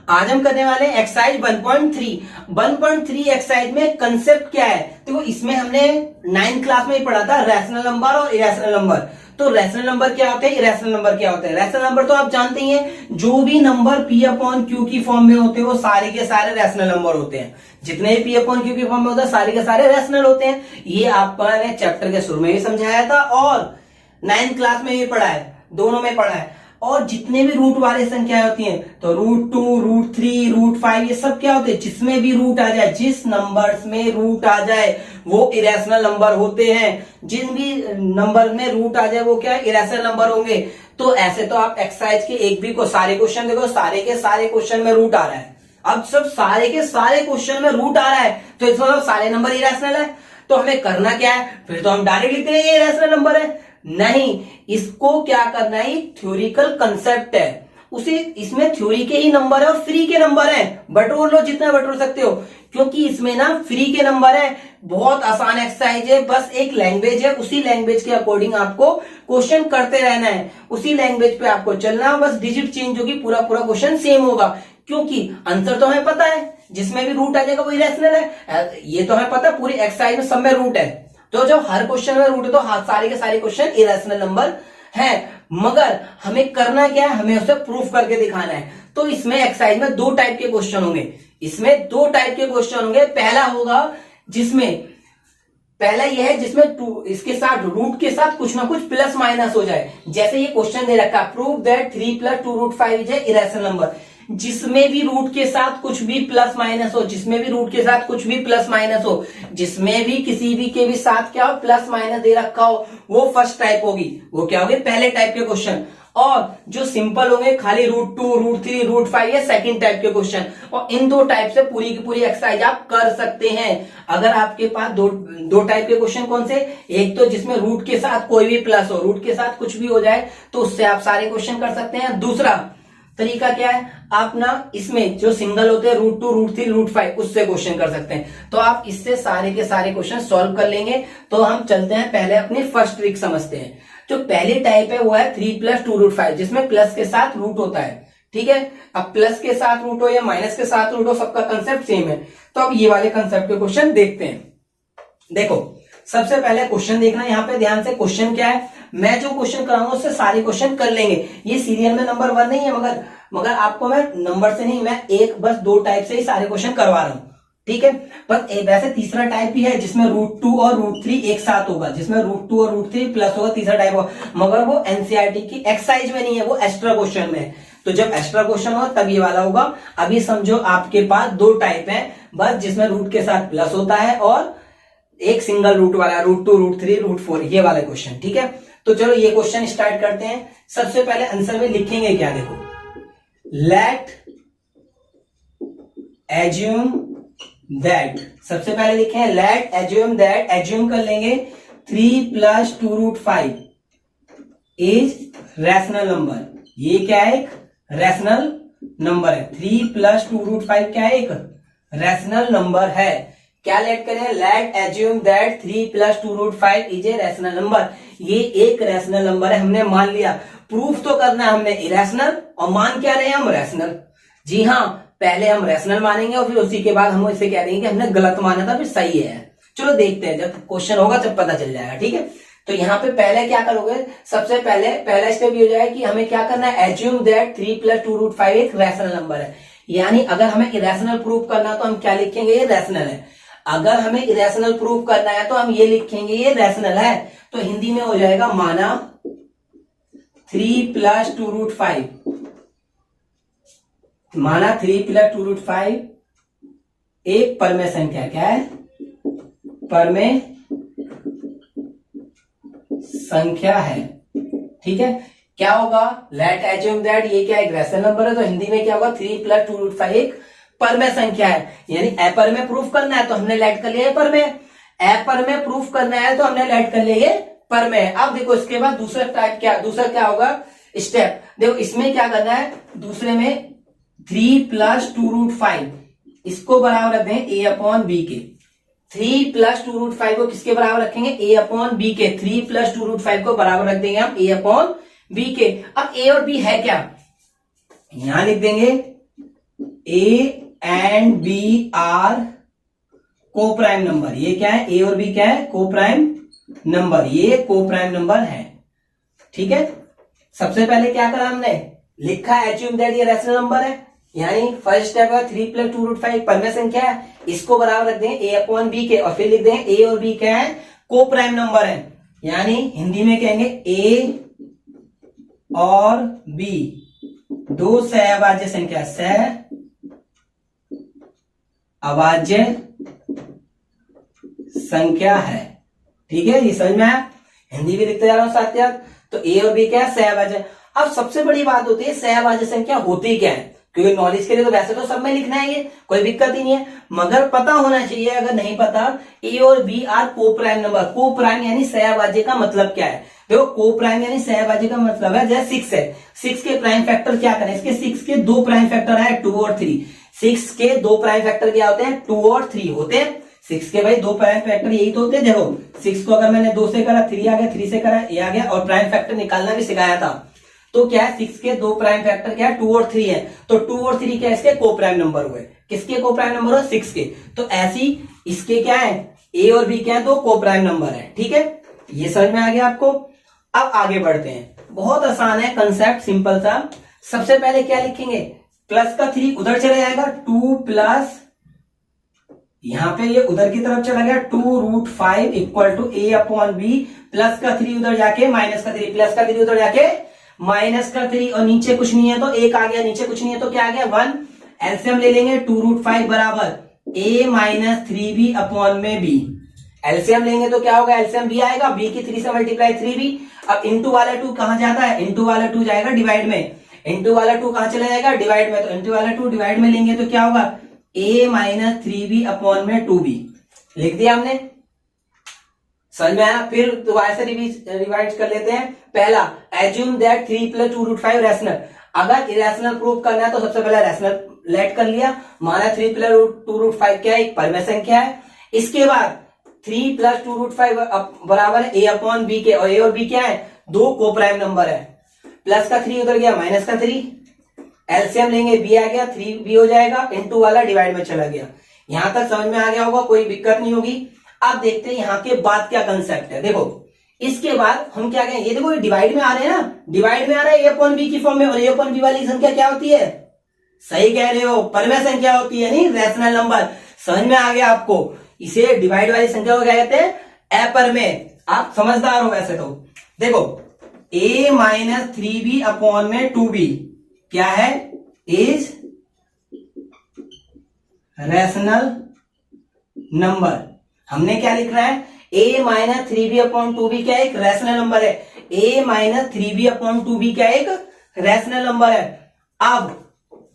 आज हम करने वाले हैं एक्सरसाइज 1.3। 1.3 एक्सरसाइज में कंसेप्ट क्या है? देखो इसमें हमने 9th क्लास में ही पढ़ा था रैशनल नंबर और इरेशनल नंबर। तो रैशनल नंबर क्या होते हैं, इरेशनल नंबर क्या होते हैं? रैशनल नंबर तो आप जानते ही हैं, जो भी नंबर P/Q की फॉर्म में होते हैं वो सारे के सारे रैशनल नंबर होते हैं। जितने भी P/Q की फॉर्म में होते हैं सारे के सारे रैशनल होते हैं। ये आपको मैंने चैप्टर के शुरू में भी समझाया था और 9th क्लास में भी पढ़ा है, दोनों में पढ़ा है। और जितने भी रूट वाली संख्याएं होती हैं तो √2, √3, √5 ये सब क्या होते हैं? जिसमें भी रूट आ जाए, जिस नंबर्स में रूट आ जाए वो इरेशनल नंबर होते हैं। जिन भी नंबर में रूट आ जाए वो क्या है? इरेशनल नंबर होंगे। तो ऐसे तो आप एक्सरसाइज के एक भी को सारे क्वेश्चन देखो, सारे के सारे क्वेश्चन में रूट आ रहा है। अब सब सारे के सारे क्वेश्चन में रूट आ रहा है तो इसमें मतलब सारे नंबर इरेशनल है। तो हमें करना क्या है? फिर तो हम डायरेक्ट लिखते हैं ये इरेशनल नंबर है। नहीं, इसको क्या करना है? थ्योरिकल कंसेप्ट है, उसे इसमें थ्योरी के ही नंबर है और फ्री के नंबर है। बटोर लो जितना बटोर सकते हो, क्योंकि इसमें ना फ्री के नंबर है। बहुत आसान एक्सरसाइज है, बस एक लैंग्वेज है, उसी लैंग्वेज के अकॉर्डिंग आपको क्वेश्चन करते रहना है। उसी लैंग्वेज पे आपको चलना है, बस डिजिट चेंज होगी, पूरा पूरा क्वेश्चन सेम होगा। क्योंकि आंसर तो हमें पता है, जिसमें भी रूट आ जाएगा वो इरेशनल है। ये तो हमें पता है, पूरी एक्सरसाइज में सब में रूट है। तो जब हर क्वेश्चन में रूट है तो सारे के सारे क्वेश्चन इरेशनल नंबर है। मगर हमें करना क्या है? हमें उसे प्रूफ करके दिखाना है। तो इसमें एक्सरसाइज में दो टाइप के क्वेश्चन होंगे। इसमें दो टाइप के क्वेश्चन होंगे। पहला होगा जिसमें पहला यह है जिसमें इसके साथ रूट के साथ कुछ ना कुछ प्लस माइनस हो जाए। जैसे ये क्वेश्चन दे रखा है, prove that 3 + 2√5 is irrational number. जिसमें भी रूट के साथ कुछ भी प्लस माइनस हो, जिसमें भी रूट के साथ कुछ भी प्लस माइनस हो, जिसमें भी किसी भी के भी साथ क्या हो, प्लस माइनस दे रखा हो, वो फर्स्ट टाइप होगी। वो क्या होगी? पहले टाइप के क्वेश्चन। और जो सिंपल होंगे खाली √2, √3, √5 ये सेकंड टाइप के क्वेश्चन। और इन दो टाइप से पूरी की पूरी एक्सरसाइज आप कर सकते हैं। अगर आपके पास दो टाइप के क्वेश्चन कौन से? एक तो जिसमें रूट के साथ कोई भी प्लस हो, रूट के साथ कुछ भी हो जाए तो उससे आप सारे क्वेश्चन कर सकते हैं। दूसरा तरीका क्या है? आप ना इसमें जो सिंगल होते हैं √2, √3, √5 उससे क्वेश्चन कर सकते हैं। तो आप इससे सारे के सारे क्वेश्चन सॉल्व कर लेंगे। तो हम चलते हैं, पहले अपनी फर्स्ट ट्रिक समझते हैं। जो पहली टाइप है वो है 3 + 2√5, जिसमें प्लस के साथ रूट होता है। ठीक है, अब प्लस के साथ रूट हो या माइनस के साथ रूट हो, सबका कंसेप्ट सेम है। तो अब ये वाले कंसेप्ट के क्वेश्चन देखते हैं। देखो सबसे पहले क्वेश्चन देखना, यहाँ पे ध्यान से। क्वेश्चन क्या है? मैं जो क्वेश्चन कराऊंगा उससे सारे क्वेश्चन कर लेंगे। ये सीरियल में नंबर 1 नहीं है, मगर आपको मैं नंबर से नहीं, मैं एक बस दो टाइप से ही सारे क्वेश्चन करवा रहा हूं। ठीक है, पर वैसे तीसरा टाइप भी है जिसमें √2 और √3 एक साथ होगा, जिसमें √2 और √3 प्लस होगा, तीसरा टाइप होगा। मगर वो एनसीईआरटी की एक्सरसाइज में नहीं है, वो एक्स्ट्रा क्वेश्चन में है। तो जब एक्स्ट्रा क्वेश्चन होगा तब ये वाला होगा। अभी समझो आपके पास दो टाइप है, बस जिसमें रूट के साथ प्लस होता है और एक सिंगल रूट वाला √2, √3, √4 ये वाला क्वेश्चन। ठीक है, तो चलो ये क्वेश्चन स्टार्ट करते हैं। सबसे पहले आंसर में लिखेंगे क्या? देखो, लेट एज्यूम दैट, सबसे पहले लिखे हैं लेट एज्यूम दैट। एज्यूम कर लेंगे 3 + 2√5 इज रैशनल नंबर। ये क्या है? एक रैशनल नंबर है। 3 + 2√5 क्या है? एक रैशनल नंबर है। क्या लेट करें? Late assume that 3 + 2√5 is a rational number. ये एक रैशनल नंबर है, हमने मान लिया। प्रूफ तो करना है हमने इरेशनल, और मान क्या रहे हैं हम? रैशनल। जी हाँ, पहले हम रैशनल मानेंगे और फिर उसी के बाद हम इसे कह देंगे कि हमने गलत माना था, फिर सही है। चलो देखते हैं, जब क्वेश्चन होगा तब पता चल जाएगा। ठीक है, तो यहाँ पे पहले क्या करोगे? सबसे पहले पहला स्टेप ये हो जाएगा कि हमें क्या करना है? एज्यूम दैट 3 + 2√5 एक रैशनल नंबर है। यानी अगर हमें इरेशनल प्रूफ करना तो हम क्या लिखेंगे? ये रैशनल है। अगर हमें इरेशनल प्रूफ करना है तो हम ये लिखेंगे ये रैशनल है। तो हिंदी में हो जाएगा माना 3 + 2√5, माना 3 + 2√5 एक परमेय संख्या। क्या है? परमेय संख्या है। ठीक है, क्या होगा? लेट एज्यूम दैट, ये क्या एक रैशनल नंबर है, तो हिंदी में क्या होगा? 3 + 2√5 एक परमेय संख्या है। यानी अपरमेय प्रूफ करना है तो हमने लेट कर लिया परमेय, अपरमेय प्रूफ करना है तो हमने लेट कर लिया परमेय। अब देखो इसके बाद दूसरा टाइप क्या, दूसरा क्या होगा स्टेप? देखो इसमें क्या करना है? दूसरे में 3 + 2√5 इसको बराबर रख दें a/b के। 3 + 2√5 को किसके बराबर रखेंगे? a/b के। 3 + 2√5 को बराबर रख देंगे हम a/b के। अब a और b है क्या? यहां लिख देंगे ए एंड बी आर को प्राइम नंबर। ये क्या है, ए और बी क्या है, को प्राइम नंबर, ये को प्राइम नंबर है। ठीक है, सबसे पहले क्या करा हमने, लिखा एज्यूम दैट ये रैशनल नंबर है, यानी फर्स्ट स्टेप है 3 + 2√5 परमेय संख्या है, इसको बराबर रख देंगे ए अपॉन बी के, और फिर लिख देंगे ए और बी क्या है, को प्राइम नंबर है, यानी हिंदी में कहेंगे ए और बी दो सहअभाज्य संख्या, सहअभाज्य संख्या है। ठीक है, ये समझ में आया, हिंदी भी लिखते जा रहा हूं साथ साथ। तो ए और बी क्या है, सहअभाज्य। अब सबसे बड़ी बात होती है सहअभाज्य संख्या होती क्या है, क्योंकि नॉलेज के लिए तो वैसे तो सब में लिखना है, ये कोई दिक्कत ही नहीं है, मगर पता होना चाहिए। अगर नहीं पता, ए और बी आर को प्राइम नंबर। को प्राइम यानी सहअभाज्य का मतलब क्या है, देखो को प्राइम यानी सहअभाज्य का मतलब है, जैसे 6 है, 6 के प्राइम फैक्टर क्या करें, इसके 6 के दो प्राइम फैक्टर है 2 और 3। 6 के दो प्राइम फैक्टर क्या होते हैं, 2 और 3 होते हैं। 6 के भाई दो प्राइम फैक्टर यही तो होते हैं। देखो 6 को अगर मैंने 2 से करा 3 आ गया, 3 से करा ए आ गया, और प्राइम फैक्टर निकालना भी सिखाया था। तो क्या है, 6 के दो प्राइम फैक्टर क्या है, 2 और 3 है, तो 2 और 3 क्या इसके को प्राइम नंबर हुए। किसके को प्राइम नंबर हुए, 6 के। तो ऐसी इसके क्या है, ए और बी क्या है, दो को प्राइम नंबर है। ठीक है, ये समझ में आ गया आपको। अब आगे बढ़ते हैं, बहुत आसान है कंसेप्ट, सिंपल सा। सबसे पहले क्या लिखेंगे, प्लस का 3 उधर चला जाएगा, 2 प्लस यहां पे ये उधर की तरफ चला गया 2√5 equal to a upon b, plus का 3 उधर जाके माइनस का 3, प्लस का 3 उधर जाके माइनस का 3, और नीचे कुछ नहीं है तो 1 आ गया, नीचे कुछ नहीं है तो क्या आ गया 1। एलसीएम ले लेंगे, 2√5 बराबर a माइनस 3b अपॉन में b। एलसीएम लेंगे तो क्या होगा, एलसीएम b आएगा, b की 3 से मल्टीप्लाई 3b। अब इंटू वाला 2 कहां जाता है, इंटू वाला 2 जाएगा डिवाइड में, इंटू वाला 2 कहां चला जाएगा, डिवाइड में, तो इंटू वाला 2 डिवाइड में लेंगे तो क्या होगा, a माइनस 3b अपॉन में 2b। लिख दिया हमने, समझ में आया। फिर दोबारा से रिवाइज कर लेते हैं। पहला, एज्यूम दैट 3 + 2√5 रैशनल। अगर इरेशनल प्रूव करना है तो सबसे पहले रैशनल लेट कर लिया, माना 3 + 2√5 क्या है, एक परमेय संख्या है। इसके बाद 3 + 2√5 बराबर है a अपॉन बी के, और a और b क्या है, दो को प्राइम नंबर है। प्लस का 3 उधर गया, माइनस का 3, एलसीएम लेंगे, b आ गया, 3b हो जाएगा, इंटू वाला डिवाइड में चला गया। यहां तक समझ में आ गया होगा, कोई दिक्कत नहीं होगी। अब देखते हैं यहाँ के बाद क्या कंसेप्ट है। देखो इसके बाद हम क्या कहें, ये देखो ये डिवाइड में आ रहे हैं ना, डिवाइड में आ रहा है ए अपॉन बी की फॉर्म में, और ए अपॉन बी वाली संख्या क्या होती है, सही कह रहे हो, परमेय संख्या होती है, नहीं रैशनल नंबर। समझ में आ गया आपको, इसे डिवाइड वाली संख्या को क्या कहते हैं, अपरमेय। आप समझदार हो वैसे तो। देखो a माइनस 3b अपॉन में 2b क्या है, इज रैशनल नंबर। हमने क्या लिख रहा है, a minus 3b upon 2b क्या एक रैशनल नंबर है, a minus 3b upon 2b क्या एक रैशनल नंबर है। अब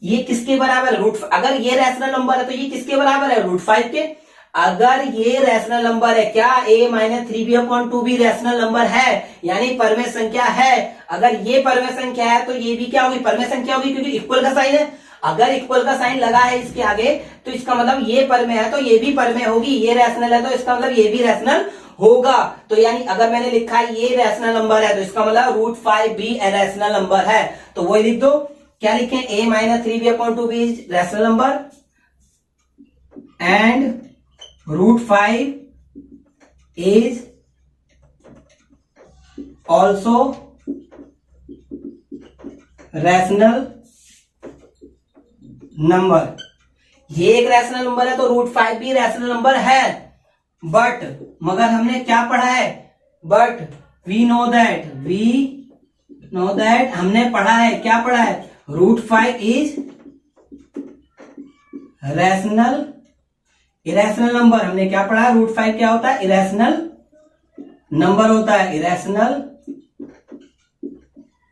ये किसके बराबर है, रूट, अगर ये रैशनल नंबर है तो ये किसके बराबर है, √5 के। अगर ये रैशनल नंबर है, क्या a minus 3b upon 2b rational number है, यानी परमेय संख्या है। अगर ये परमेय संख्या है तो ये भी क्या होगी, परमेय संख्या होगी, क्योंकि इक्वल का साइन है। अगर इक्वल का साइन लगा है इसके आगे तो इसका मतलब ये परमेय है तो ये भी परमेय होगी, ये रैशनल है तो इसका मतलब ये भी रैशनल होगा। तो यानी अगर मैंने लिखा है ये रैशनल नंबर है तो इसका मतलब √5 भी रैशनल नंबर है, तो वही लिख दो। क्या लिखें, a minus 3b upon 2b is rational number and √5 is also rational number. ये एक रैशनल नंबर है तो √5 भी रैशनल नंबर है। बट मगर हमने क्या पढ़ा है, बट वी नो दैट हमने पढ़ा है, क्या पढ़ा है, √5 इज रैशनल इरेशनल नंबर। हमने क्या पढ़ा, √5 क्या होता है, इरेशनल नंबर होता है, इरेशनल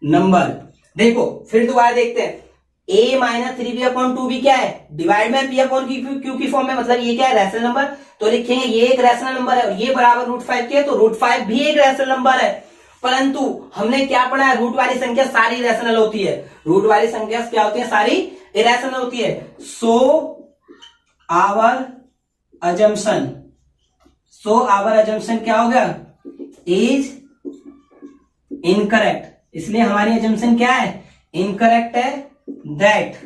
नंबर। देखो फिर दोबारा देखते हैं, a minus 3b upon 2b क्या है, डिवाइड में p अपॉन q की फॉर्म में, मतलब ये क्या है, रैशनल नंबर। तो लिखेंगे ये एक रैशनल नंबर है और ये बराबर √5 के, तो √5 भी एक रैशनल नंबर है। परंतु हमने क्या पढ़ा है, रूट वाली संख्या सारी रैशनल होती है, रूट वाली संख्या क्या होती है, सारी इरेशनल होती है। सो आवर अजम्पशन क्या होगा, इज इनकरेक्ट। इसलिए हमारी अजम्पशन क्या है, इनकरेक्ट है। दैट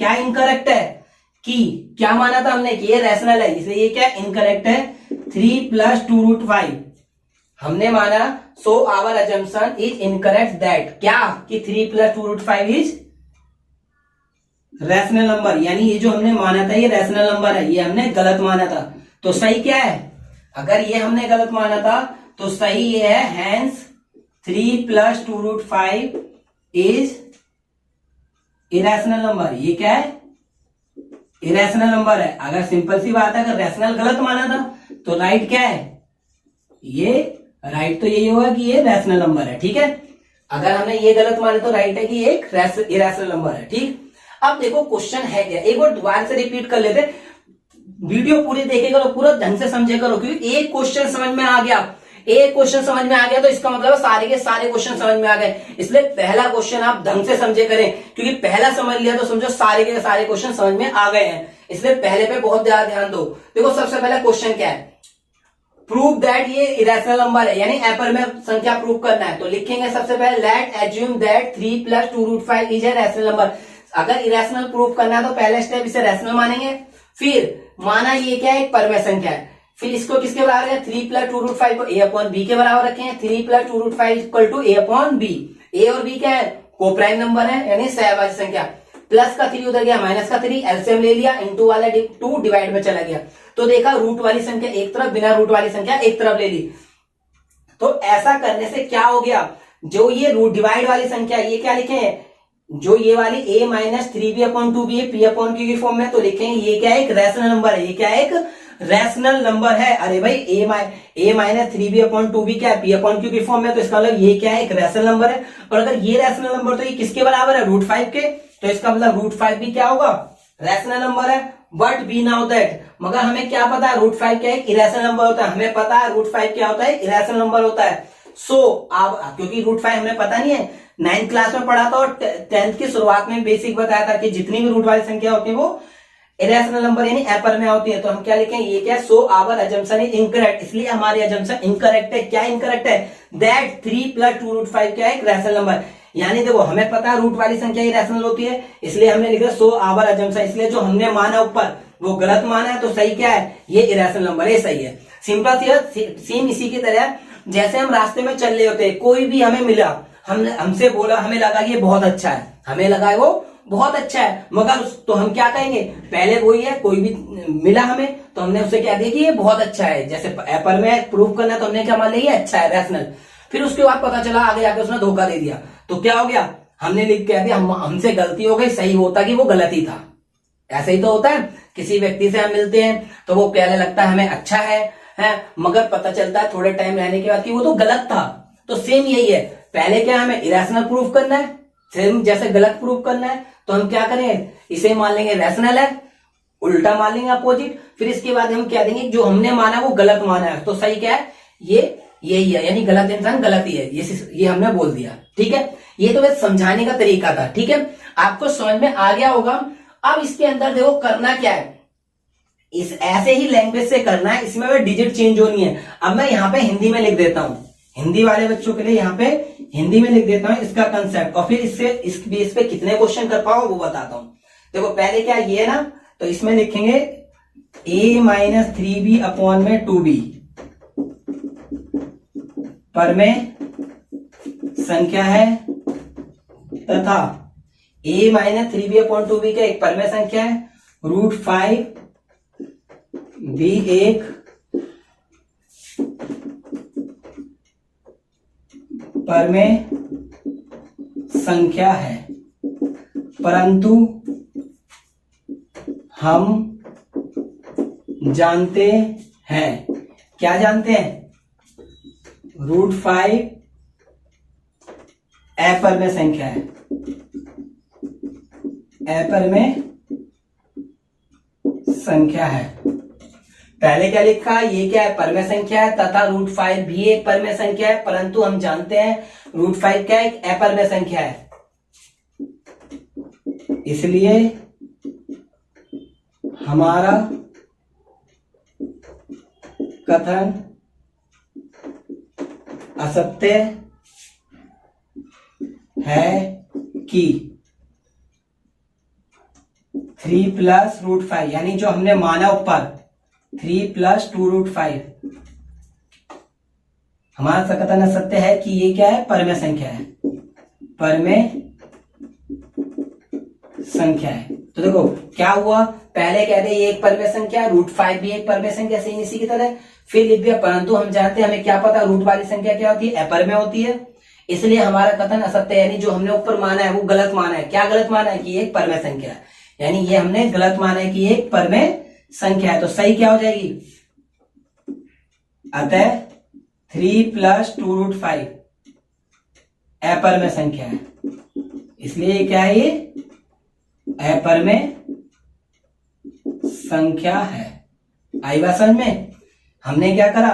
क्या इनकरेक्ट है, कि क्या माना था हमने कि ये रैशनल है, इसलिए ये क्या इनकरेक्ट है। 3 + 2√5 हमने माना, so our assumption is incorrect that क्या कि 3 + 2√5 इज रैशनल नंबर, यानी ये जो हमने माना था ये रैशनल नंबर है, ये हमने गलत माना था। तो सही क्या है, अगर ये हमने गलत माना था तो सही ये है, हैंस 3 + 2√5 इज इरेशनल नंबर। ये क्या है, इरेशनल नंबर है। अगर सिंपल सी बात है, अगर रैशनल गलत माना था तो राइट क्या है, ये राइट तो यही होगा कि ये रैशनल नंबर है। ठीक है, अगर हमने ये गलत माना तो राइट है कि ये एक इरेशनल नंबर है। ठीक, अब देखो क्वेश्चन है क्या, एक बार दोबारा से रिपीट कर लेते, वीडियो पूरी देखेगा तो पूरा ढंग से समझे करो, क्योंकि एक क्वेश्चन समझ में आ गया, एक क्वेश्चन समझ में आ गया तो इसका मतलब सारे के सारे क्वेश्चन समझ में आ गए। इसलिए पहला क्वेश्चन आप ढंग से समझे करें, क्योंकि पहला समझ लिया तो समझो सारे के सारे क्वेश्चन समझ में आ गए हैं, इसलिए पहले पे बहुत ज्यादा ध्यान दो। देखो सबसे पहला क्वेश्चन क्या है, प्रूव दैट ये इरेशनल नंबर है, यानी एपर में संख्या प्रूव करना है। तो लिखेंगे सबसे पहले late assume that 3 + 2√5 is a rational number. अगर इरेशनल प्रूव करना है तो पहला स्टेप इसे रैशनल मानेंगे, फिर माना ये क्या है, एक परमेय संख्या है, फिर इसको किसके बराबर है, 3 + 2√5 को a/b के बराबर रखेंगे। 3 + 2√5 = a/b। a और b क्या है, कोप्राइम नंबर है, यानी सहभाज्य संख्या। प्लस का 3 उधर गया, माइनस का 3 एलसीएम ले लिया, इनटू वाला 2 डिवाइड में चला गया, तो देखा रूट वाली संख्या एक तरफ, बिना रूट वाली संख्या एक तरफ ले ली। तो ऐसा करने से क्या हो गया, जो ये रूट डिवाइड वाली संख्या, ये क्या लिखे हैं, जो ये वाली a - 3b/2b है p/q की फॉर्म में, तो लिखेंगे ये क्या है, एक रैशनल नंबर है। ये क्या है, एक रैशनल नंबर है। अरे भाई a - 3b/2b क्या है, p/q की फॉर्म में, तो इसका मतलब ये क्या है, एक रैशनल नंबर है। और अगर ये रैशनल नंबर तो ये किसके बराबर है, √5 के, तो इसका मतलब √5 भी क्या होगा, रैशनल नंबर है। बट बी नाउ दैट, मगर हमें क्या पता है, √5 क्या एक इरेशनल नंबर होता है, हमें पता है √5 क्या होता है, इरेशनल नंबर होता है। सो अब क्योंकि √5 हमें पता नहीं है, 9th क्लास में पढ़ा था और 10th की शुरुआत में बेसिक बताया था कि जितनी भी रूट वाली संख्या होती है वो इरेशनल नंबर यानी एपर में होती है। तो हम क्या लिखेंगे, ये क्या, so our assumption is incorrect, इसलिए हमारी अजम्पशन इनकरेक्ट है। क्या इनकरेक्ट है, दैट 3 + 2√5 क्या है, एक रैशनल नंबर। यानी देखो हमें पता है रूट वाली संख्या ही रैशनल होती है, इसलिए हमने लिखा सो आवर अजम्पशन, इसलिए जो हमने माना ऊपर वो गलत माना है, तो सही क्या है, ये इरेशनल नंबर, ये सही है। सिंपल सी सेम इसी की तरह जैसे हम रास्ते में चल रहे होते हैं, कोई भी हमें मिला, हमसे बोला, हमें लगा कि ये बहुत अच्छा है, हमें लगा वो बहुत अच्छा है, मगर तो हम क्या कहेंगे, पहले वही है, कोई भी मिला हमें तो हमने उससे क्या दिया कि ये बहुत अच्छा है, जैसे एपर में प्रूव करना तो हमने क्या मान लिया, अच्छा है, रैशनल। फिर उसके बाद पता चला आगे जाके उसने धोखा दे दिया, तो क्या हो गया, हमने लिख कह दिया हमसे गलती हो गई, सही होता कि वो गलत ही था। ऐसे ही तो होता है, किसी व्यक्ति से हम मिलते हैं तो वो पहले लगता है हमें अच्छा है, मगर पता चलता है थोड़े टाइम रहने के बाद कि वो तो गलत था। तो सेम यही है, पहले क्या हमें इरेशनल प्रूफ करना है, सेम जैसे गलत प्रूफ करना है, तो हम क्या करें, इसे मान लेंगे रैशनल है, उल्टा मान लेंगे अपोजिट, फिर इसके बाद हम क्या देंगे, जो हमने माना वो गलत माना है, तो सही क्या है, ये यही है, यानी गलत इंसान गलत ही है, ये हमने बोल दिया। ठीक है, ये तो बस समझाने का तरीका था। ठीक है, आपको समझ में आ गया होगा। अब इसके अंदर देखो करना क्या है, इस ऐसे ही लैंग्वेज से करना है, इसमें डिजिट चेंज होनी है। अब मैं यहाँ पे हिंदी में लिख देता हूं, हिंदी वाले बच्चों के लिए यहाँ पे हिंदी में लिख देता हूं इसका कंसेप्ट, और फिर इससे इस बेस पे कितने क्वेश्चन कर पाओ वो बताता हूं। देखो पहले क्या ये ना, तो इसमें लिखेंगे a - 3b/2b पर में संख्या है, तथा a - 3b/2b का एक परमेय संख्या है, √5 भी एक परमेय संख्या है, परंतु हम जानते हैं, क्या जानते हैं, √5 अपरमेय संख्या है, अपरमेय संख्या है। पहले क्या लिखा, ये क्या है, परमेय संख्या है, तथा √5 भी एक परमेय संख्या है, परंतु हम जानते हैं √5 क्या एक अपरमेय संख्या है, इसलिए हमारा कथन असत्य है कि 3 प्लस रूट 5, यानी जो हमने माना ऊपर 3 प्लस 2 रूट 5, हमारा कथन सत्य है कि ये क्या है, परमेय संख्या है, परमेय संख्या है। तो देखो क्या हुआ, पहले कहते ये एक परमेय संख्या, रूट 5 भी एक परमेय संख्या, सेम इसी की तरह, फिर लिख दिया परंतु हम जानते हैं, हमें क्या पता रूट वाली संख्या क्या होती है, अपरमेय होती है, इसलिए हमारा कथन असत्य है, यानी जो हमने ऊपर माना है वो गलत माना है। क्या गलत माना है कि ये एक परमेय संख्या है, यानी ये हमने गलत माना है कि ये एक परमेय संख्या है। तो सही क्या हो जाएगी, अतः 3 प्लस 2 रूट 5 अपरमेय संख्या है, इसलिए क्या है, ये अपरमेय संख्या है। आई बात समझ में। हमने क्या करा,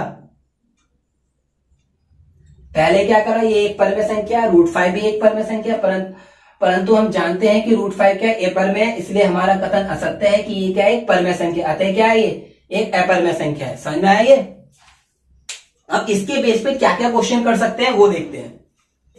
पहले क्या करा, ये एक परमेय संख्या, रूट 5 भी एक परमेय संख्या, परंतु हम जानते हैं कि रूट 5 क्या अपरमेय है, इसलिए हमारा कथन असत्य है कि ये क्या है, एक परमेय संख्या, अतः क्या है, ये एक अपरमेय संख्या है। समझ में आया ये। अब इसके बेस पे क्या क्या क्वेश्चन कर सकते हैं वो देखते हैं,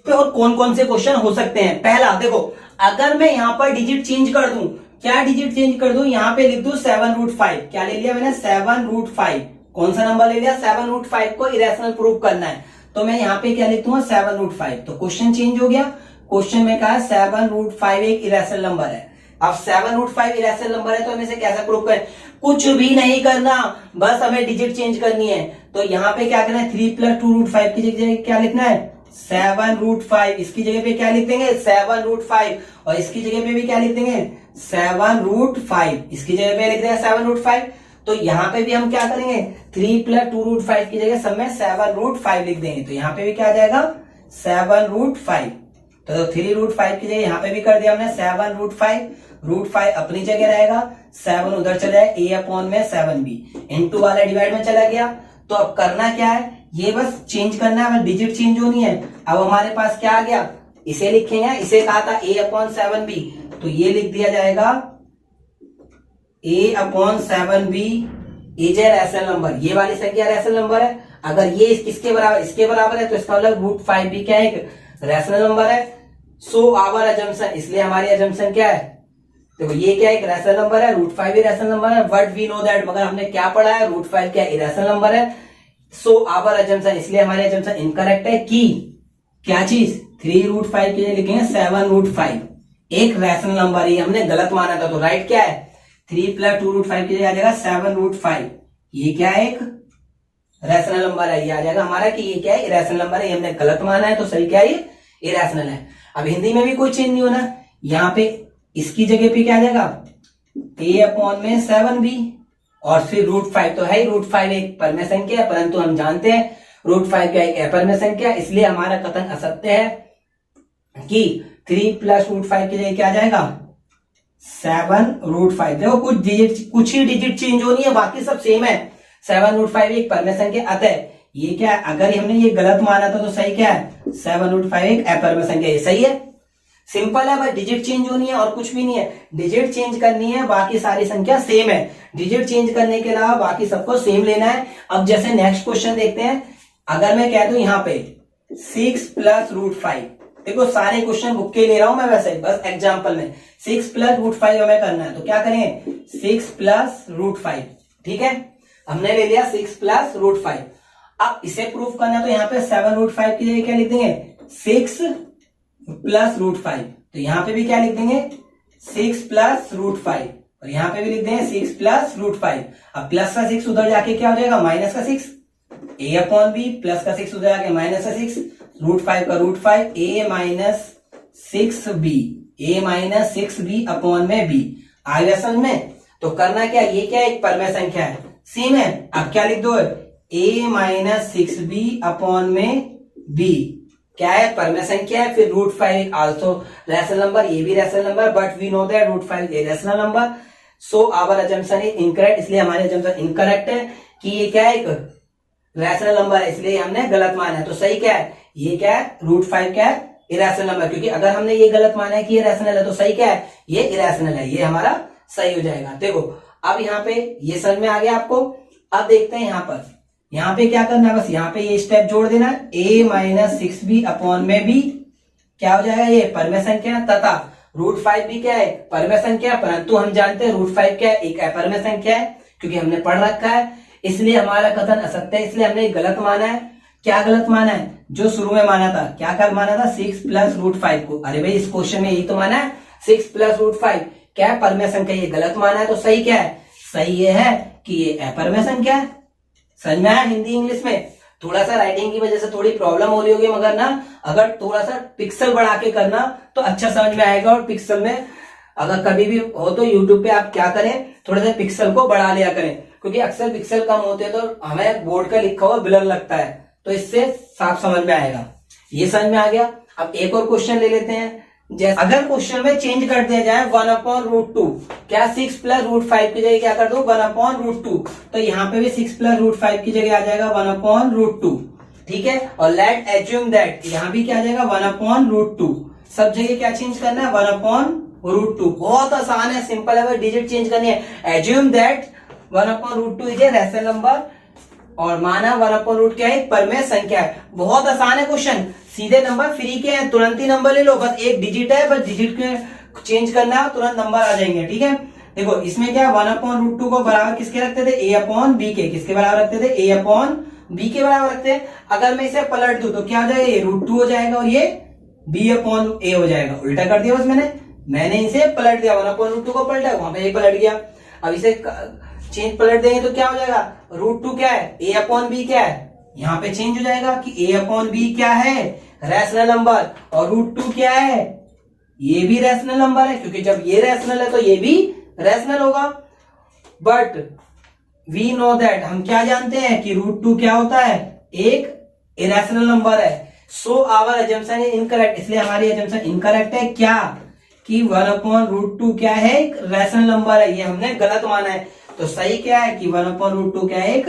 तो और कौन कौन से क्वेश्चन हो सकते हैं। पहला देखो, अगर मैं यहां पर डिजिट चेंज कर दूं, क्या डिजिट चेंज कर दूं, यहां पे लिख दूं 7 रूट 5, क्या ले लिया मैंने, 7 रूट 5, कौन सा नंबर ले लिया, 7 रूट 5 को इरेशनल प्रूव करना है, तो मैं यहाँ पे क्या लिख दूंगा, 7 रूट 5, तो क्वेश्चन चेंज हो गया। क्वेश्चन में कहा 7 रूट 5 एक इरेशनल नंबर है। अब 7 रूट 5 इरेशनल नंबर है तो हमें इसे कैसे प्रूव करें, कुछ भी नहीं करना, बस हमें डिजिट चेंज करनी है। तो यहाँ पे क्या करना है, 3 प्लस 2 रूट 5 की जगह क्या लिखना है, 7 रूट 5, इसकी जगह पे क्या लिख देंगे, 7 रूट 5, और इसकी जगह पे भी क्या लिख देंगे, 7 रूट 5, इसकी जगह पे लिख देंगे 7 रूट 5। तो यहाँ पे भी हम क्या करेंगे, 3 प्लस 2 रूट 5 की जगह सब में 7 रूट 5 लिख देंगे, तो यहाँ पे भी क्या आ जाएगा, 7 रूट 5। तो 3 रूट 5 की जगह यहाँ पे भी कर दिया हमने 7 रूट 5, रूट 5 अपनी जगह रहेगा, 7 उधर चला जाए, a अपॉन में 7b, इनटू वाला डिवाइड में चला गया। तो अब करना क्या है, ये बस चेंज करना है, बस डिजिट चेंज होनी है। अब हमारे पास क्या आ गया, इसे लिखेंगे, इसे कहा था a अपॉन 7b, तो ये लिख दिया जाएगा a upon 7b is a rational number, ये वाली संख्या रैशनल नंबर है। अगर ये किसके बराबर, इसके बराबर है, तो इसका मतलब रूट 5 भी क्या है, एक रैशनल नंबर है। सो आवर अजम्पशन, इसलिए हमारी अजम्पशन क्या है, देखो ये क्या एक रैशनल नंबर है, रूट 5 भी रैशनल नंबर है, बट वी नो दैट, मगर हमने क्या पढ़ा है, रूट 5 क्या इरेशनल नंबर है। सो आवर अजम्पशन, इसलिए हमारी अजम्पशन इनकरेक्ट है कि क्या चीज, 3 रूट 5 के लिए लिखेंगे 7 रूट 5 एक रैशनल नंबर है, हमने गलत माना था। तो राइट क्या है, 3 प्लस 2 रूट 5 की जगह आ जाएगा 7 रूट 5, ये क्या है, एक रैशनल नंबर है, ये आ जाएगा हमारा कि ये क्या है, इरेशनल नंबर है, ये हमने गलत माना है, तो सही क्या है, ये इरेशनल है। अब हिंदी में भी कोई चेंज नहीं होना, यहाँ पे इसकी जगह पे क्या आ जाएगा, a अपॉन में 7b, और फिर रूट 5, तो है रूट 5 एक परमेय संख्या है, परंतु हम जानते हैं रूट 5 क्या एक अपरमेय संख्या, इसलिए हमारा कथन असत्य है कि 3 प्लस रूट 5 की जगह क्या आ जाएगा, 7 रूट 5। देखो कुछ ही डिजिट चेंज होनी है, बाकी सब सेम है। 7 रूट 5 एक परमेय संख्या, अतः ये क्या है, अगर हमने ये गलत माना था तो सही क्या है, 7 रूट 5 एक अपरमेय संख्या, ये सही है। सिंपल है, बस डिजिट चेंज होनी है और कुछ भी नहीं है, डिजिट चेंज करनी है, बाकी सारी संख्या सेम है, डिजिट चेंज करने के अलावा बाकी सबको सेम लेना है। अब जैसे नेक्स्ट क्वेश्चन देखते हैं, अगर मैं कह दूं यहाँ पे 6 प्लस रूट 5, देखो सारे क्वेश्चन बुक के ले रहा हूं मैं, वैसे बस एग्जांपल में 6 प्लस रूट 5 हमें करना है, तो क्या करेंगे, 6 प्लस रूट 5, ठीक है, हमने ले लिया 6 प्लस रूट 5। अब इसे प्रूफ करना है, तो यहाँ पे 7 रूट 5 की जगह क्या लिख देंगे, 6 प्लस रूट 5, तो यहाँ पे भी क्या लिख देंगे, 6 प्लस रूट 5, और यहाँ पे भी लिख देंगे 6 प्लस रूट 5। अब प्लस का 6 उधर जाके क्या हो जाएगा, माइनस का 6, a अपॉन बी, प्लस का 6 उधर जाके माइनस का 6, रूट 5 का root 5, a minus 6b, a minus 6b upon में b, आ गया समझ में। तो करना क्या, ये क्या एक परमेय संख्या है, सेम है। अब क्या लिख दो, a माइनस 6b अपॉन में b, क्या है, परमेय संख्या है। फिर रूट 5 आल्सो रैशनल नंबर, ये भी rational number, but we know that root 5 a rational number. So our assumption is incorrect, इसलिए हमारी अजम्पशन इनकरेक्ट है कि ये क्या है, एक रैशनल नंबर है, इसलिए हमने गलत माना है। तो सही क्या है, ये क्या है, रूट 5 क्या है, इरेशनल नंबर, क्योंकि अगर हमने ये गलत माना है कि ये रैशनल है, तो सही क्या है, ये इरेशनल है, ये हमारा सही हो जाएगा। देखो अब यहाँ पे ये समझ में आ गया आपको। अब देखते हैं यहाँ पर, यहाँ पे क्या करना है, बस यहाँ पे ये स्टेप जोड़ देना है, a माइनस 6b अपॉन में b, क्या हो जाएगा, ये परमेय संख्या, तथा √5 भी क्या है, परमेय संख्या है, परंतु हम जानते हैं √5 क्या है, एक अपरमेय संख्या है, क्योंकि हमने पढ़ रखा है, इसलिए हमारा कथन असत्य है, इसलिए हमने गलत माना है। क्या गलत माना है, जो शुरू में माना था, क्या कर माना था, 6 + √5 को। अरे भाई इस क्वेश्चन में यही तो माना है, 6 + √5 क्या है, परमेय संख्या, ये गलत माना है। तो सही क्या है, सही ये है कि ये अपरमेय संख्या है। समझ में आया हिंदी इंग्लिश में? थोड़ा सा राइटिंग की वजह से थोड़ी प्रॉब्लम हो रही होगी, मगर ना अगर थोड़ा सा पिक्सल बढ़ा के करना तो अच्छा समझ में आएगा। और पिक्सल में अगर कभी भी हो तो यूट्यूब पे आप क्या करें, थोड़ा सा पिक्सल को बढ़ा लिया करें, क्योंकि अक्सर पिक्सल कम होते हैं तो हमें बोर्ड का लिखा हुआ ब्लर लगता है, तो इससे साफ समझ में आएगा। ये समझ में आ गया। अब एक और क्वेश्चन ले लेते हैं। जैसे अगर क्वेश्चन में चेंज कर दिया जाए 1/√2, क्या 6 + √5 की जगह क्या कर दो 1/√2, तो यहाँ पे भी 6 + √5 की जगह आ जाएगा 1/√2। ठीक है, और लेट एज्यूम दैट, यहाँ भी क्या आ जाएगा 1/√2। सब जगह क्या चेंज करना है, 1/√2। बहुत आसान है, सिंपल है, डिजिट चेंज करनी है। Assume that 1/√2 is a rational number, और माना 1/√2 क्या है, परमेय संख्या है। बहुत आसान है क्वेश्चन, सीधे नंबर फ्री के हैं, तुरंत ही नंबर ले लो, बस एक डिजिट है, बस डिजिट के चेंज करना है, तुरंत नंबर आ जाएंगे। ठीक है, देखो इसमें क्या 1/√2 को बराबर किसके रखते थे, a/b के। किसके बराबर रखते थे, a/b के बराबर रखते हैं। अगर मैं इसे पलट दूं तो क्या हो जाएगा, ये √2 हो जाएगा और ये b/a हो जाएगा। उल्टा कर दिया बस मैंने इसे पलट दिया, 1/√2 को पलटा, वहां पे पलट गया। अब इसे चेंज पलट देंगे तो क्या हो जाएगा, √2 क्या है, a/b क्या है, यहाँ पे चेंज हो जाएगा कि a/b क्या है, रैशनल नंबर, और √2 क्या है, ये भी रैशनल नंबर है, क्योंकि जब ये रैशनल है तो ये भी रैशनल होगा। बट वी नो दैट, हम क्या जानते हैं कि √2 क्या होता है, एक इरेशनल नंबर है। So our assumption is incorrect, इसलिए हमारी अजम्पशन इनकरेक्ट है। क्या कि 1/√2 क्या है, एक रैशनल नंबर है, ये हमने गलत माना है। तो सही क्या है कि 1/√2 क्या है, एक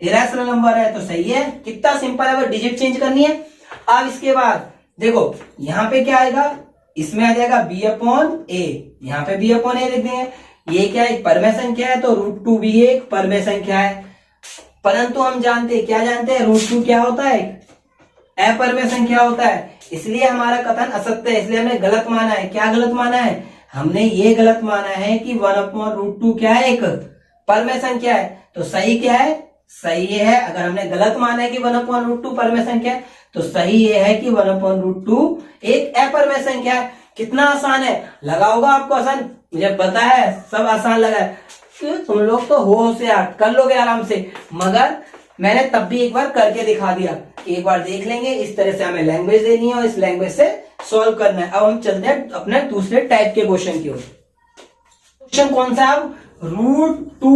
इरेशनल नंबर है, तो सही है। कितना सिंपल है, वो डिजिट चेंज करनी है। अब इसके बाद देखो यहां पे क्या आएगा, इसमें आ जाएगा b/a, यहाँ पे b/a लिख देंगे। ये क्या है, परमेय संख्या है, तो √2 भी एक परमेय संख्या है। परंतु हम जानते हैं, क्या जानते हैं, √2 क्या होता है, अपरमेय संख्या होता है, इसलिए हमारा कथन असत्य है, इसलिए हमने गलत माना है। क्या गलत माना है, हमने ये गलत माना है कि 1/√2 क्या है, एक परमेय संख्या है। तो सही क्या है, सही ये है, अगर हमने गलत माना है कि 1/√2 परमेय संख्या है, तो सही ये है कि 1/√2 एक अपरमेय संख्या है। कितना आसान है, लगा होगा आपको आसान, मुझे पता है सब आसान लगा है, तुम लोग तो होशियार कर लोगे आराम से, मगर मैंने तब भी एक बार करके दिखा दिया। एक बार देख लेंगे, इस तरह से हमें लैंग्वेज देनी है और इस लैंग्वेज से सॉल्व करना है। अब हम चलते हैं अपने दूसरे टाइप के क्वेश्चन की ओर। क्वेश्चन कौन सा, अब √2,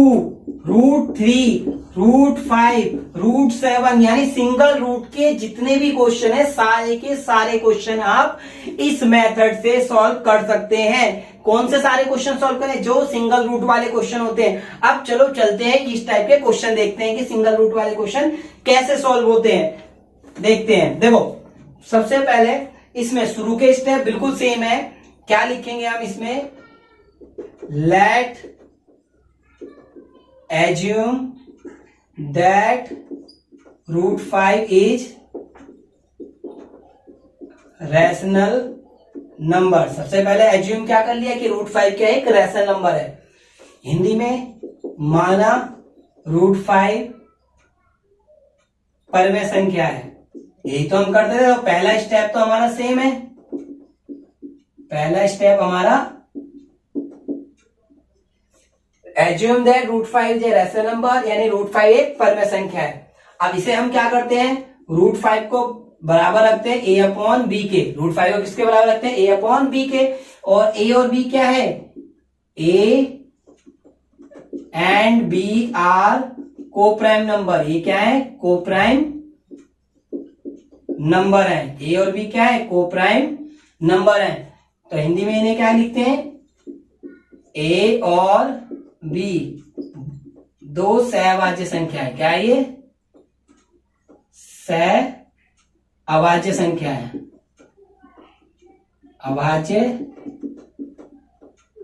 √3, √5, √7 यानी सिंगल रूट के जितने भी क्वेश्चन है, सारे के सारे क्वेश्चन आप इस मेथड से सॉल्व कर सकते हैं। कौन से सारे क्वेश्चन सॉल्व करें, जो सिंगल रूट वाले क्वेश्चन होते हैं। अब चलो चलते हैं, इस टाइप के क्वेश्चन देखते हैं कि सिंगल रूट वाले क्वेश्चन कैसे सॉल्व होते हैं, देखते हैं। देखो सबसे पहले इसमें शुरू के स्टेप बिल्कुल सेम है। क्या लिखेंगे हम इसमें, late assume that √5 is rational number। सबसे पहले assume क्या कर लिया कि √5 क्या एक रैशनल नंबर है। हिंदी में माना √5 परमेय संख्या है, यही तो हम करते थे। तो पहला स्टेप तो हमारा सेम है, पहला स्टेप हमारा assume that √5 is a rational number, यानी √5 एक परमेय संख्या है। अब इसे हम क्या करते हैं, √5 को बराबर रखते हैं a/b के। √5 को किसके बराबर रखते हैं, a/b के। और a और b क्या है, a एंड b आर को प्राइम नंबर। ये क्या है, को प्राइम नंबर है। a और b क्या है, को प्राइम नंबर है। तो हिंदी में इन्हें क्या लिखते हैं, a और b दो सहअभाज्य संख्या है। क्या ये सहअभाज्य संख्या है, अभाज्य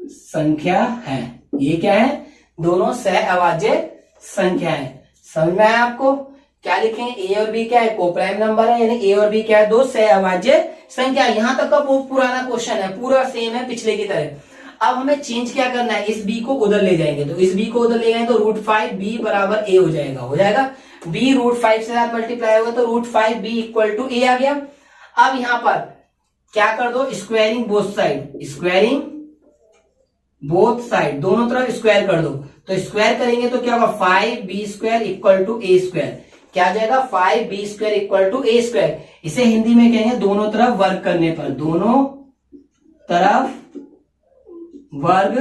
संख्या है। ये क्या है, दोनों सहअभाज्य संख्या है। समझ में आया आपको क्या लिखेंगे, ए और बी क्या है, कोप्राइम नंबर है, यानी ए और बी क्या है, दो सहअभाज्य संख्या। यहां तक का वो पुराना क्वेश्चन है, पूरा सेम है पिछले की तरह। अब हमें चेंज क्या करना है, इस बी को उधर ले जाएंगे, तो इस बी को उधर ले जाएंगे तो √5 बी बराबर ए हो जाएगा, हो जाएगा। बी √5 से साथ मल्टीप्लाई होगा तो √5 बी इक्वल टू ए आ गया। अब यहां पर क्या कर दो, squaring both side, squaring both side, दोनों तरफ स्क्वायर कर दो। तो स्क्वायर करेंगे तो क्या होगा, 5b² इक्वल टू a²। क्या आ जाएगा, 5b² इक्वल टू a²। इसे हिंदी में कहेंगे दोनों तरफ वर्ग करने पर, दोनों तरफ वर्ग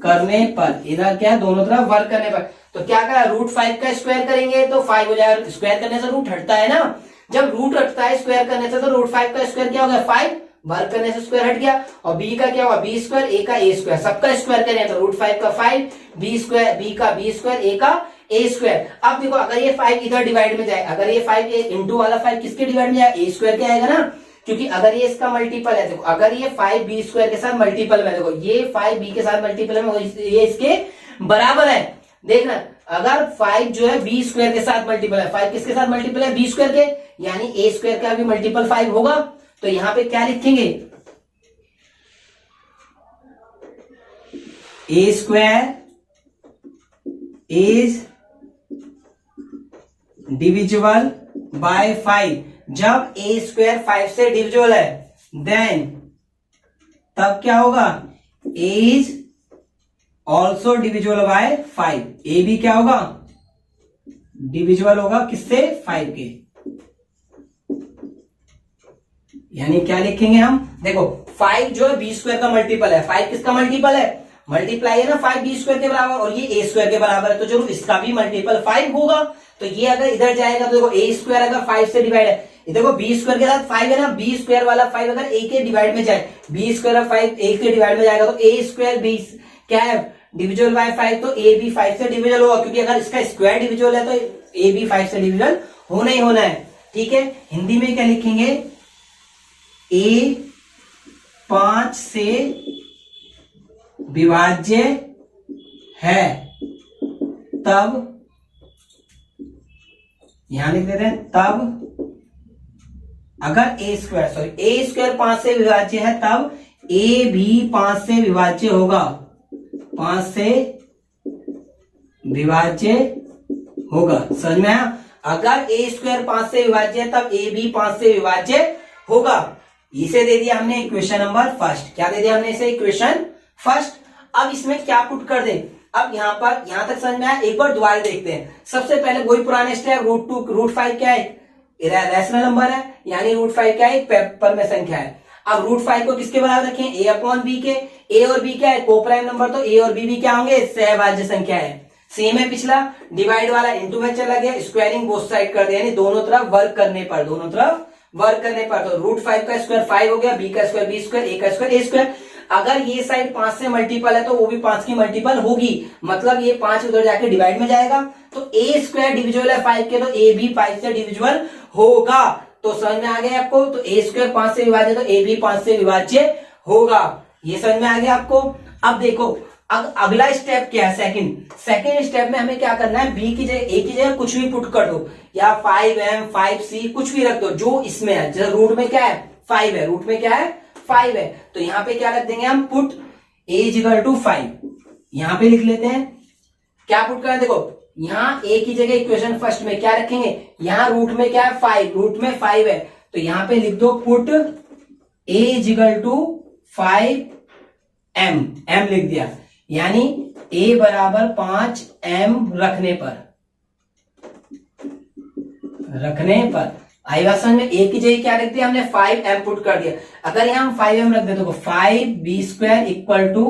करने पर, इधर क्या है, दोनों तरफ वर्ग करने पर। तो क्या करा, √5 का स्क्वायर करेंगे तो 5 हो जाएगा, स्क्वायर करने से रूट हटता है ना, जब रूट हटता है स्क्वायर करने से तो √5 का स्क्वायर क्या हो गया, 5, वर्ग करने से स्क्वायर हट गया। और बी का क्या होगा, b², ए का a², सबका स्क्वायर करें तो √5 का 5, b² बी का b², ए का a²। अब देखो अगर ये 5 इधर डिवाइड में जाए, अगर ये 5 इंटू वाला 5 किसके डिवाइड में जाए, a² के आएगा ना, क्योंकि अगर ये इसका मल्टीपल है, देखो अगर ये 5b² के साथ मल्टीपल में, देखो ये 5b के साथ मल्टीपल में, ये इसके बराबर है। देखना अगर 5 जो है b² के साथ मल्टीपल है, 5 किसके साथ मल्टीपल है, b² के, यानी a² का भी मल्टीपल 5 होगा। तो यहां पे क्या लिखेंगे, a² इज डिविजिबल बाय 5। जब a² 5 से डिविजिबल है देन तब क्या होगा, a is also divisible by 5। ए भी क्या होगा, डिविजिबल होगा किससे, 5 के। यानी क्या लिखेंगे हम, देखो 5 जो है b² का मल्टीपल है, 5 किसका मल्टीपल है, मल्टीप्लाई है ना 5 b² के बराबर, और ये a² के बराबर है, तो जो इसका भी मल्टीपल 5 होगा। तो ये अगर इधर जाएगा तो देखो a² अगर 5 से डिवाइड है, देखो b² के साथ 5 है ना, b² वाला 5 अगर a के डिवाइड में जाए, b² 5 a के डिवाइड में जाएगा तो a² b क्या है, डिविजिबल बाय 5, तो a भी 5 से डिविजिबल होगा, क्योंकि अगर इसका स्क्वायर डिविजिबल है तो a भी 5 से डिविजिबल होना ही होना है। ठीक है, हिंदी में क्या लिखेंगे, a 5 से विभाज्य है तब, यहां लिख देते हैं, तब अगर a² 5 से विभाज्य है तब a भी 5 से विभाज्य होगा, 5 से विभाज्य होगा। समझ में आया, अगर a² 5 से विभाज्य है तब a भी 5 से विभाज्य होगा। इसे दे दिया हमने इक्वेशन नंबर फर्स्ट। क्या दे दिया हमने इसे, इक्वेशन फर्स्ट। अब इसमें क्या पुट कर दे, अब यहां पर, यहां तक समझ में आया, एक बार दोबारा देखते हैं। सबसे पहले वही पुराने स्टेप, √5 क्या है, रैशनल नंबर है, यानी √5 क्या है, पेपर में संख्या है। अब √5 को किसके बराबर रखें, a/b के। a और b क्या है, कोप्राइम नंबर, तो a और b भी क्या होंगे, सहभाज्य संख्या है। सेम है पिछला, डिवाइड वाला इनटू में चला गया, स्क्वायरिंग बोथ साइड कर दिया, यानी दोनों तरफ वर्क करने पर, दोनों तरफ वर्क करने पर। तो √5 का स्क्वायर 5 हो गया, b का स्क्वायर b², a का स्क्वायर a²। अगर ये साइड 5 से मल्टीपल है तो वो भी 5 की मल्टीपल होगी, मतलब ये 5 उधर जाके डिवाइड में जाएगा, तो a² डिविजिबल है 5 के, तो a भी 5 से डिविजिबल होगा। तो समझ में आ गया आपको, तो a² 5 से विभाज्य, तो a भी 5 से विभाज्य होगा। ये समझ में आ गया आपको। अब देखो अगला स्टेप क्या है, सेकंड स्टेप में हमें क्या करना है, b की जगह a की जगह कुछ भी पुट कर दो, या 5m 5c कुछ भी रख दो जो इसमें है। जैसे रूट में क्या है, 5 है, रूट में क्या है, 5 है, तो यहां पे क्या रख देंगे हम, पुट a = 5। यहां पे लिख लेते हैं, क्या पुट करना है, देखो यहां a की जगह इक्वेशन फर्स्ट में क्या रखेंगे, यहां रूट में क्या है, 5, रूट में 5 है, तो यहां पे लिख दो पुट a = 5m, m लिख दिया, यानी a बराबर 5m रखने पर आई बात समझ में। a की जगह क्या रख दिया हमने, 5m पुट कर दिया। अगर यहां हम 5m रख दे तो 5b² इक्वल टू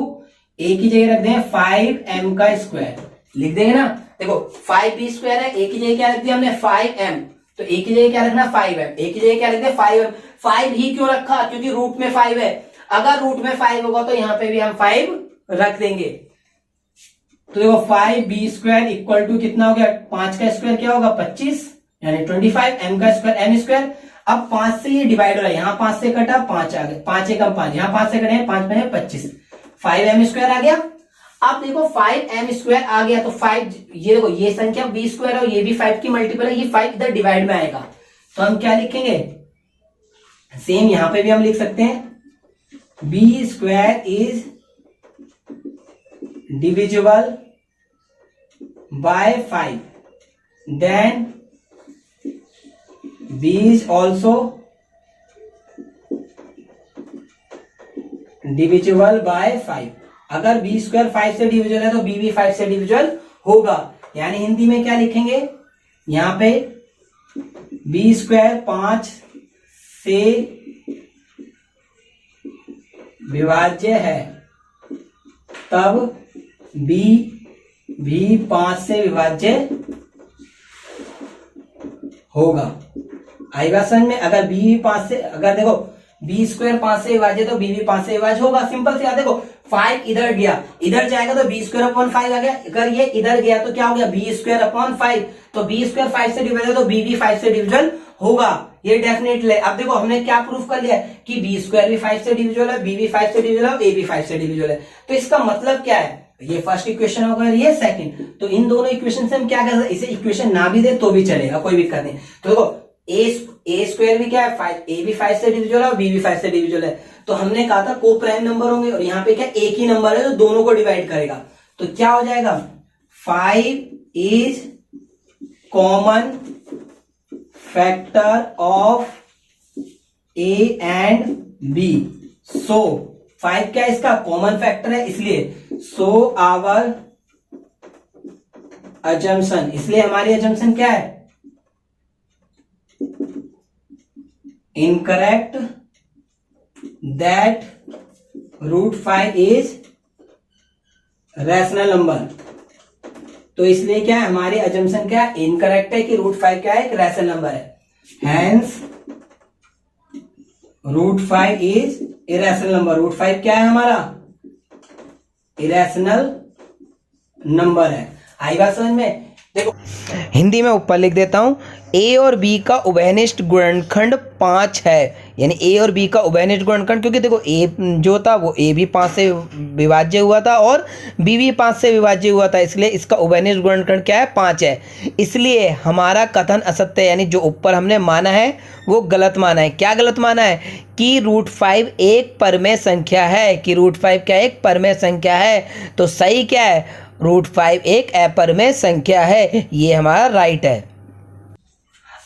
a की जगह रख दें 5m का स्क्वायर, लिख देंगे ना। देखो 5b² है, a की जगह क्या रख दिया हमने, 5m, तो a की जगह क्या रखना, 5m, a की जगह क्या रख दिया, 5m। 5 ही क्यों रखा, क्योंकि रूट में 5 है, अगर रूट में 5 होगा तो यहां पे भी हम 5 रख देंगे। तो देखो 5b² इक्वल टू कितना हो गया, 5 का स्क्वायर क्या होगा, 25, यानी 25, m का स्क्वायर m²। अब 5 से ये डिवाइड हो रहा है, यहाँ 5 से कटा 5 आ गया, 5 एकम 5, यहाँ 5 से कटे 5 में 25, 5m² आ गया। अब देखो 5m² आ गया, तो 5, ये देखो ये संख्या b² है और ये भी 5 की मल्टीपल है, ये 5 इधर डिवाइड में आएगा, तो हम क्या लिखेंगे, सेम यहां पे भी हम लिख सकते हैं, b² is divisible by 5, then b is also divisible by 5। अगर b² 5 से डिविजिबल है तो b भी 5 से डिविजिबल होगा, यानी हिंदी में क्या लिखेंगे, यहां पे b² 5 से विभाज्य है, तब b भी 5 से विभाज्य होगा। आई बात समझ में? अगर b भी 5 से, अगर देखो b² 5 से विभाज्य तो b भी 5 से विभाज्य होगा। सिंपल से याद, देखो 5 इधर गया, इधर जाएगा तो b²/5 आ गया, अगर ये इधर गया तो क्या हो गया, b²/5, तो b² 5 से डिविजन तो b भी 5 से डिविजन होगा, ये डेफिनेटली। अब देखो हमने क्या प्रूफ कर लिया कि b² भी 5 से डिविजन है, b भी 5 से डिविजन है, a भी 5 से डिविजन है। तो इसका मतलब क्या है, ये फर्स्ट इक्वेशन होगा, ये सेकंड, तो इन दोनों इक्वेशन से हम क्या कर सकते हैं, इसे इक्वेशन ना भी दे तो भी चलेगा, कोई दिक्कत नहीं। तो देखो a² भी क्या है 5, a भी 5 से डिविजिबल है और b भी 5 से डिविजिबल है, तो हमने कहा था को प्राइम नंबर होंगे, और यहाँ पे क्या एक ही नंबर है जो दोनों को डिवाइड करेगा, तो क्या हो जाएगा, 5 is common factor of a and b, सो 5 क्या इसका कॉमन फैक्टर है, इसलिए सो आवर अजम्पशन, इसलिए हमारी अजम्पशन क्या है, incorrect, that √5 is rational number. तो इसलिए क्या है, हमारी अजम्पशन क्या है, इनकरेक्ट है कि √5 क्या है, एक रैशनल नंबर है, हैंस √5 इज इरेशनल नंबर। √5 क्या है हमारा, इरेशनल नंबर है। आई बात समझ में? देखो हिंदी में ऊपर लिख देता हूं, a और b का उभयनिष्ठ गुणनखंड 5 है, यानी a और b का उभयनिष्ठ गुणनखंड, क्योंकि देखो a जो था वो a भी 5 से विभाज्य हुआ था और b भी 5 से विभाज्य हुआ था, इसलिए इसका उभयनिष्ठ गुणनखंड क्या है, 5 है। इसलिए हमारा कथन असत्य है, यानी जो ऊपर हमने माना है वो गलत माना है। क्या गलत माना है कि √5 एक परमेय संख्या है, कि √5 क्या एक परमेय संख्या है, तो सही क्या है, √5 एक अपरमेय संख्या है, ये हमारा राइट है।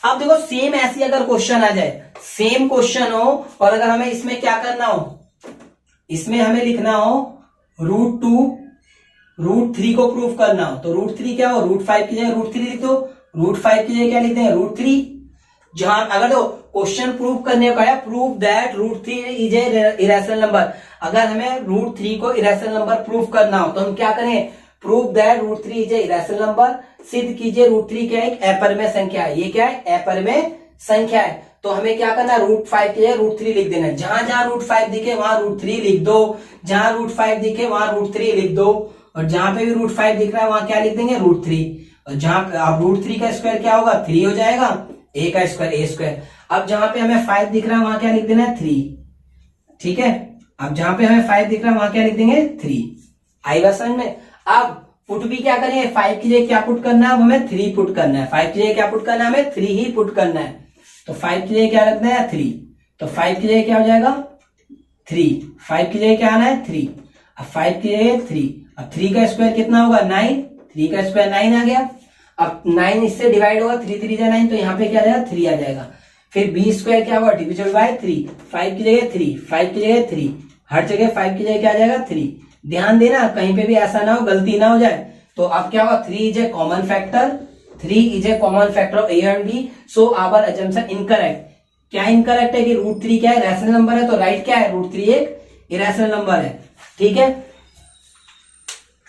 अब देखो सेम ऐसी अगर क्वेश्चन आ जाए, सेम क्वेश्चन हो और अगर हमें इसमें क्या करना हो, इसमें हमें लिखना हो √2 √3 को प्रूफ करना हो, तो √3 क्या हो, √5 की जगह √3 लिख दो, √5 की जगह क्या लिख दें, √3। जहां अगर देखो क्वेश्चन प्रूफ करने का है, proof that √3 is A irrational number, अगर हमें √3 को इरेशनल नंबर प्रूफ करना हो तो हम क्या करें, proof that √3 is A irrational number, सिद्ध कीजिए √3 क्या एक अपरमेय संख्या है, ये क्या है अपरमेय संख्या है। तो हमें क्या करना है, √5 की जगह √3 लिख देना है, जहां जहां √5 दिखे वहां √3 लिख दो, जहां √5 दिखे वहां √3 लिख दो, और जहां पे भी √5 दिख रहा है वहां क्या लिख देंगे, √3, और जहां अब √3 का स्क्वायर क्या होगा, 3 हो जाएगा, a का स्क्वायर a²। अब जहां पे हमें 5 दिख रहा है वहां क्या लिख देना है, 3, ठीक है। अब जहां पे हमें 5 दिख रहा है वहां क्या लिख देंगे, 3। आई बात समझ में? अब पुट भी क्या करेंगे, 5 की जगह क्या पुट करना है, अब हमें 3 पुट करना है, 5 की जगह क्या पुट करना है, हमें 3 ही पुट करना है, तो 5 की जगह क्या रखना है, 3, तो 5 की जगह क्या हो जाएगा, 3, 5 की जगह क्या आना है, 3, अब 5 की जगह 3, अब 3 का स्क्वायर कितना होगा, 9, 3 का स्क्वायर 9 आ गया, अब 9 इससे डिवाइड होगा, 3 3 जा 9, तो यहाँ पे क्या आ जाएगा, 3 आ जाएगा। फिर b² क्या होगा, डिविजिबल बाय 3, 5 की जगह 3, 5 की जगह 3, हर जगह 5 की जगह क्या आ जाएगा, 3। ध्यान देना कहीं पे भी ऐसा ना हो, गलती ना हो जाए। तो अब क्या होगा, 3 is a common factor, 3 is a common factor of a and b, so our assumption incorrect. क्या इनकरेक्ट है कि √3 क्या है, रैशनल नंबर है, तो राइट क्या है, √3 एक इरेशनल नंबर है, ठीक है।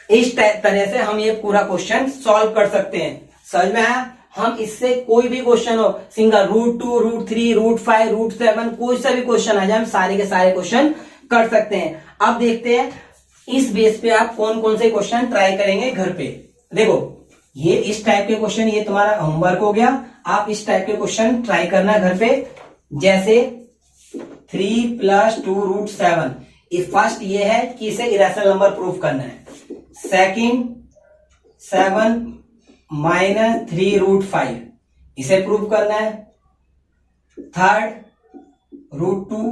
इस तरह से हम ये पूरा क्वेश्चन सॉल्व कर सकते हैं, समझ में आया? हम इससे कोई भी क्वेश्चन हो, सिंगल √2 √3 √5 √7 कोई सा भी क्वेश्चन आ जाए, हम सारे के सारे क्वेश्चन कर सकते हैं। अब देखते हैं इस बेस पे आप कौन कौन से क्वेश्चन ट्राई करेंगे घर पे। देखो ये इस टाइप के क्वेश्चन, ये तुम्हारा होमवर्क हो गया, आप इस टाइप के क्वेश्चन ट्राई करना घर पे, जैसे 3 + 2 √7। फर्स्ट ये है कि इसे इरेशनल नंबर प्रूफ करना है, सेकंड 7 माइनस 3√5 इसे प्रूव करना है। थर्ड √2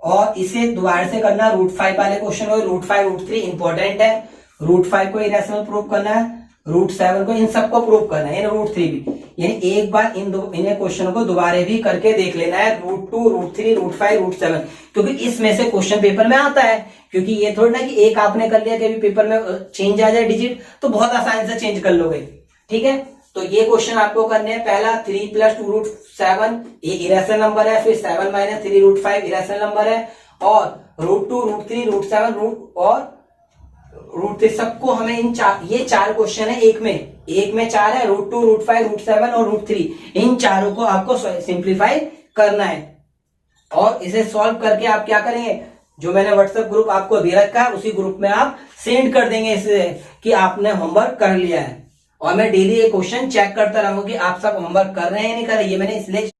और इसे दोबारा से करना √5 वाले क्वेश्चन को। √5 √3 इंपॉर्टेंट है। √5 को इरेशनल प्रूव करना है, √7 को, इन सबको प्रूव करना है, √3 भी। यानी एक बार इन क्वेश्चनों को दोबारा भी करके देख लेना है, √2 √3 √5 √7, क्योंकि इसमें से क्वेश्चन पेपर में आता है। क्योंकि ये थोड़ी ना कि एक आपने कर लिया कि अभी पेपर में चेंज आ जाए डिजिट, तो बहुत आसानी से चेंज कर लोगे। ठीक है, तो ये क्वेश्चन आपको करने हैं। पहला 3 + 2√7 ये इरेशनल नंबर है, फिर 7 - 3√5 इरेशनल नंबर है, और √2 √3 √7 और √3 सबको हमें ये चार क्वेश्चन है एक में 4 है, √2 √5 √7 और √3, इन चारों को आपको सिंप्लीफाई करना है। और इसे सॉल्व करके आप क्या करेंगे, जो मैंने व्हाट्सएप ग्रुप आपको दे रखा है उसी ग्रुप में आप सेंड कर देंगे इसे कि आपने होमवर्क कर लिया है। और मैं डेली ये क्वेश्चन चेक करता रहूंगा कि आप सब होमवर्क कर रहे हैं नहीं कर रहे। ये मैंने इसलिए